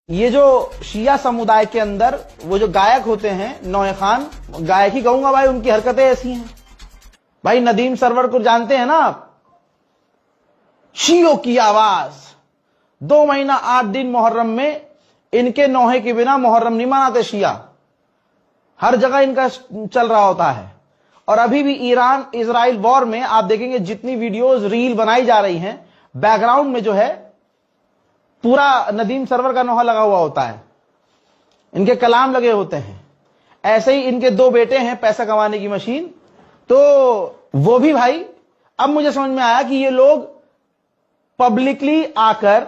ये जो शिया समुदाय के अंदर वो जो गायक होते हैं नौए खान, गायक ही कहूंगा भाई, उनकी हरकतें ऐसी हैं भाई। नदीम सरवर को जानते हैं ना आप, शियों की आवाज। 2 महीना 8 दिन मुहर्रम में इनके नौहे के बिना मुहर्रम नहीं मनाते शिया। हर जगह इनका चल रहा होता है। और अभी भी ईरान इजराइल वॉर में आप देखेंगे जितनी वीडियोस रील बनाई जा रही हैं, बैकग्राउंड में जो है पूरा नदीम सरवर का नौहा लगा हुआ होता है, इनके कलाम लगे होते हैं। ऐसे ही इनके 2 बेटे हैं पैसा कमाने की मशीन, तो वो भी भाई अब मुझे समझ में आया कि ये लोग पब्लिकली आकर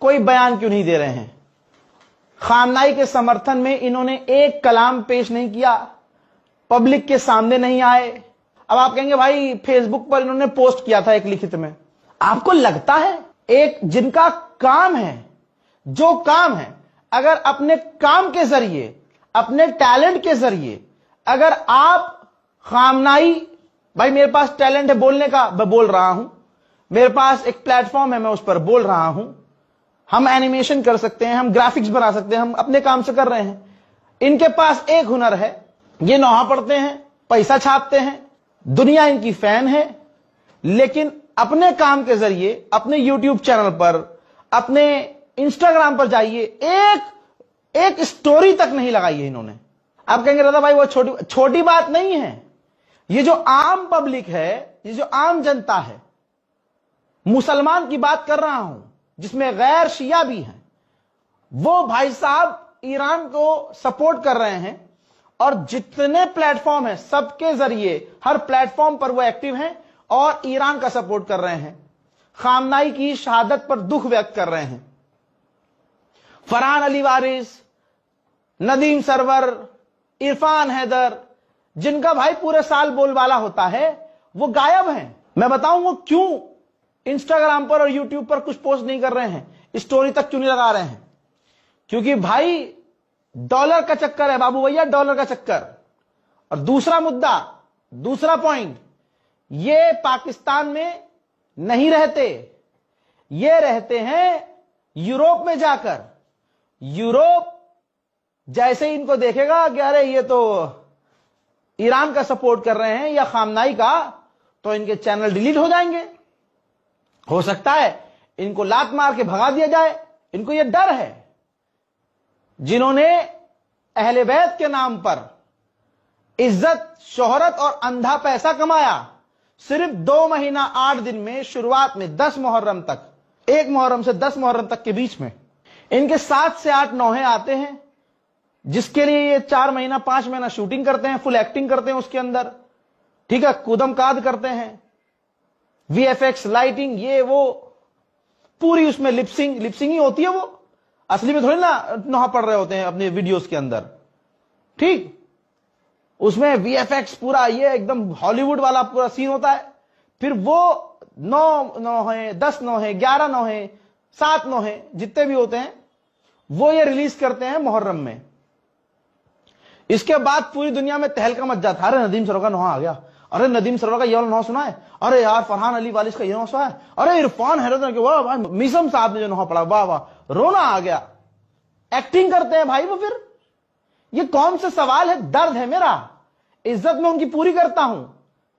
कोई बयान क्यों नहीं दे रहे हैं। खामनाई के समर्थन में इन्होंने एक कलाम पेश नहीं किया, पब्लिक के सामने नहीं आए। अब आप कहेंगे भाई फेसबुक पर इन्होंने पोस्ट किया था एक लिखित में। आपको लगता है एक जिनका काम है, जो काम है, अगर अपने काम के जरिए, अपने टैलेंट के जरिए अगर आप खामनाई, भाई मेरे पास टैलेंट है बोलने का, मैं बोल रहा हूं, मेरे पास एक प्लेटफॉर्म है, मैं उस पर बोल रहा हूं, हम एनिमेशन कर सकते हैं, हम ग्राफिक्स बना सकते हैं, हम अपने काम से कर रहे हैं। इनके पास एक हुनर है, ये नौहा पढ़ते हैं, पैसा छापते हैं, दुनिया इनकी फैन है, लेकिन अपने काम के जरिए अपने यूट्यूब चैनल पर, अपने इंस्टाग्राम पर जाइए, एक स्टोरी तक नहीं लगाई है इन्होंने। आप कहेंगे दादा भाई वो छोटी बात नहीं है। ये जो आम पब्लिक है, ये जो आम जनता है, मुसलमान की बात कर रहा हूं जिसमें गैर शिया भी हैं, वो भाई साहब ईरान को सपोर्ट कर रहे हैं और जितने प्लेटफॉर्म है सबके जरिए हर प्लेटफॉर्म पर वो एक्टिव हैं और ईरान का सपोर्ट कर रहे हैं। खामनाई की शहादत पर दुख व्यक्त कर रहे हैं। फरहान अली वारिस, नदीम सरवर, इरफान हैदर, जिनका भाई पूरे साल बोलबाला होता है, वो गायब हैं। मैं बताऊं वो क्यों इंस्टाग्राम पर और यूट्यूब पर कुछ पोस्ट नहीं कर रहे हैं, स्टोरी तक क्यों नहीं लगा रहे हैं? क्योंकि भाई डॉलर का चक्कर है बाबू भैया, डॉलर का चक्कर। और दूसरा मुद्दा, दूसरा पॉइंट, ये पाकिस्तान में नहीं रहते, ये रहते हैं यूरोप में जाकर। यूरोप जैसे ही इनको देखेगा कि अरे ये तो ईरान का सपोर्ट कर रहे हैं या खामनाई का, तो इनके चैनल डिलीट हो जाएंगे। हो सकता है इनको लात मार के भगा दिया जाए। इनको ये डर है। जिन्होंने अहले बैत के नाम पर इज्जत, शोहरत और अंधा पैसा कमाया, सिर्फ 2 महीना 8 दिन में, शुरुआत में 10 मुहर्रम तक, 1 मुहर्रम से 10 मुहर्रम तक के बीच में इनके 7 से 8 नौहे आते हैं, जिसके लिए ये 4 महीना 5 महीना शूटिंग करते हैं, फुल एक्टिंग करते हैं उसके अंदर, ठीक है, कूदम काद करते हैं, वीएफएक्स, लाइटिंग, ये वो पूरी उसमें लिपसिंग ही होती है। वो असली में थोड़ी ना नौहा पड़ रहे होते हैं अपने वीडियोस के अंदर, ठीक। उसमें वीएफएक्स पूरा ये एकदम हॉलीवुड वाला पूरा सीन होता है। फिर वो 9 नौहे, 10 नौहे, 11 नौहे, 7 नौहे, जितने भी होते हैं, वो ये रिलीज करते हैं मुहर्रम में। इसके बाद पूरी दुनिया में तहलका मच जाता है, अरे नदीम सरवर का नौहा आ गया, अरे नदीम सरवर का ये वाला नौहा सुना है, अरे यार फरहान अली वारिस का ये नौहा सुना है, अरे इरफान हैदर के, वाह भाई मीसम साहब ने जो नौहा पढ़ा, वाह वाह, रोना आ गया। एक्टिंग करते हैं भाई वो। फिर ये कौन से सवाल है, दर्द है मेरा। इज्जत में उनकी पूरी करता हूं,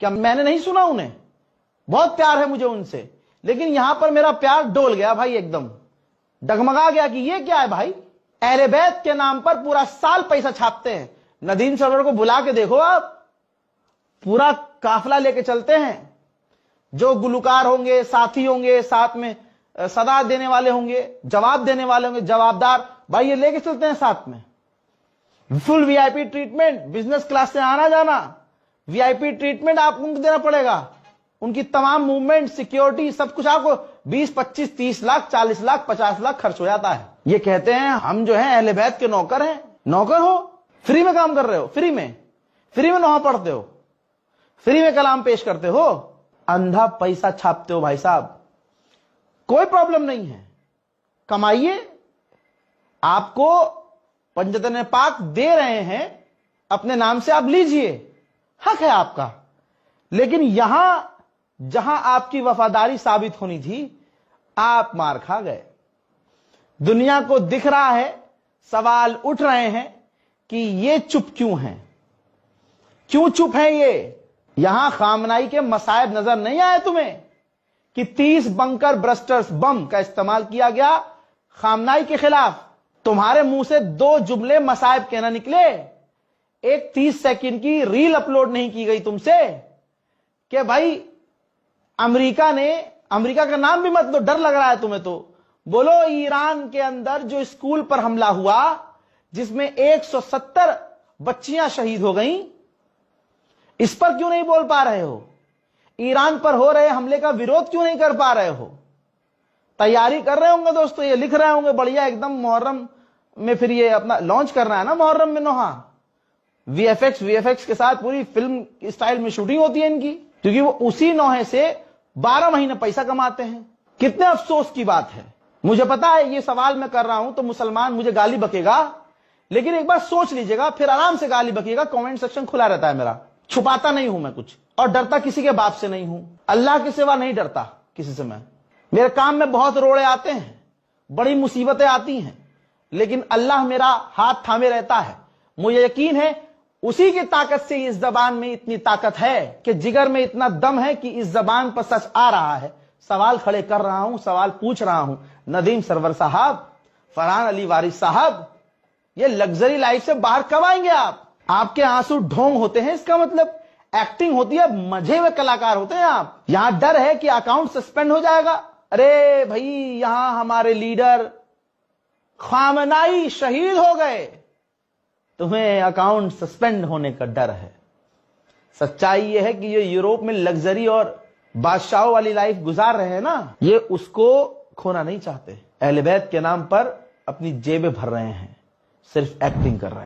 क्या मैंने नहीं सुना उन्हें? बहुत प्यार है मुझे उनसे, लेकिन यहां पर मेरा प्यार डोल गया भाई, एकदम डगमगा गया कि ये क्या है भाई। अहले बैत के नाम पर पूरा साल पैसा छापते हैं। नदीम सरवर को बुला के देखो आप, पूरा काफिला लेके चलते हैं। जो गुलकार होंगे, साथी होंगे, साथ में सदा देने वाले होंगे, जवाब देने वाले होंगे, जवाबदार, भाई ये लेके चलते हैं साथ में। Full VIP treatment, business class से आना जाना, वीआईपी ट्रीटमेंट आपको देना पड़ेगा। उनकी तमाम मूवमेंट, सिक्योरिटी, सब कुछ आपको 20, 25, 30 लाख, 40 लाख, 50 लाख खर्च हो जाता है। ये कहते हैं हम जो है अहले बैत के नौकर हैं। नौकर हो, फ्री में काम कर रहे हो, फ्री में नौहा पढ़ते हो, फ्री में कलाम पेश करते हो, अंधा पैसा छापते हो भाई साहब। कोई प्रॉब्लम नहीं है, कमाइए। आपको पंजतन पाक दे रहे हैं अपने नाम से, आप लीजिए, हक है आपका। लेकिन यहां जहां आपकी वफादारी साबित होनी थी, आप मार खा गए। दुनिया को दिख रहा है, सवाल उठ रहे हैं कि ये चुप क्यों हैं, क्यों चुप है ये। यहां खामनाई के मसायब नजर नहीं आए तुम्हें कि 30 बंकर ब्रस्टर्स बम का इस्तेमाल किया गया खामनाई के खिलाफ। तुम्हारे मुंह से 2 जुमले मसायब के ना निकले। एक 30 सेकंड की रील अपलोड नहीं की गई तुमसे कि भाई अमेरिका का नाम भी मत लो, डर लग रहा है तुम्हें तो। बोलो ईरान के अंदर जो स्कूल पर हमला हुआ जिसमें 170 बच्चियां शहीद हो गईं, इस पर क्यों नहीं बोल पा रहे हो? ईरान पर हो रहे हमले का विरोध क्यों नहीं कर पा रहे हो? तैयारी कर रहे होंगे दोस्तों, ये लिख रहे होंगे बढ़िया एकदम, मुहर्रम में फिर ये अपना लॉन्च करना है ना, मुहर्रम में नोहा वीएफएक्स के साथ पूरी फिल्म स्टाइल में शूटिंग होती है इनकी, क्योंकि वो उसी नोहे से 12 महीने पैसा कमाते हैं। कितने अफसोस की बात है। मुझे पता है ये सवाल मैं कर रहा हूं तो मुसलमान मुझे गाली बकेगा, लेकिन एक बार सोच लीजिएगा, फिर आराम से गाली बकेगा। कमेंट सेक्शन खुला रहता है मेरा, छुपाता नहीं हूं मैं कुछ, और डरता किसी के बाप से नहीं हूं। अल्लाह के सिवा नहीं डरता किसी से मैं। मेरे काम में बहुत रोड़े आते हैं, बड़ी मुसीबतें आती हैं, लेकिन अल्लाह मेरा हाथ थामे रहता है। मुझे यकीन है उसी की ताकत से इस जबान में इतनी ताकत है कि जिगर में इतना दम है कि इस जबान पर सच आ रहा है। सवाल खड़े कर रहा हूं, सवाल पूछ रहा हूं। नदीम सरवर साहब, फरहान अली वारिस साहब, ये लग्जरी लाइफ से बाहर कब आएंगे आप? आपके आंसू ढोंग होते हैं, इसका मतलब एक्टिंग होती है, मजे हुए कलाकार होते हैं आप। यहां डर है कि अकाउंट सस्पेंड हो जाएगा। अरे भाई, यहां हमारे लीडर खामनाई शहीद हो गए, तुम्हें अकाउंट सस्पेंड होने का डर है। सच्चाई यह है कि ये यूरोप में लग्जरी और बादशाहों वाली लाइफ गुजार रहे हैं ना, ये उसको खोना नहीं चाहते। अहले बैत के नाम पर अपनी जेबें भर रहे हैं, सिर्फ एक्टिंग कर रहे हैं।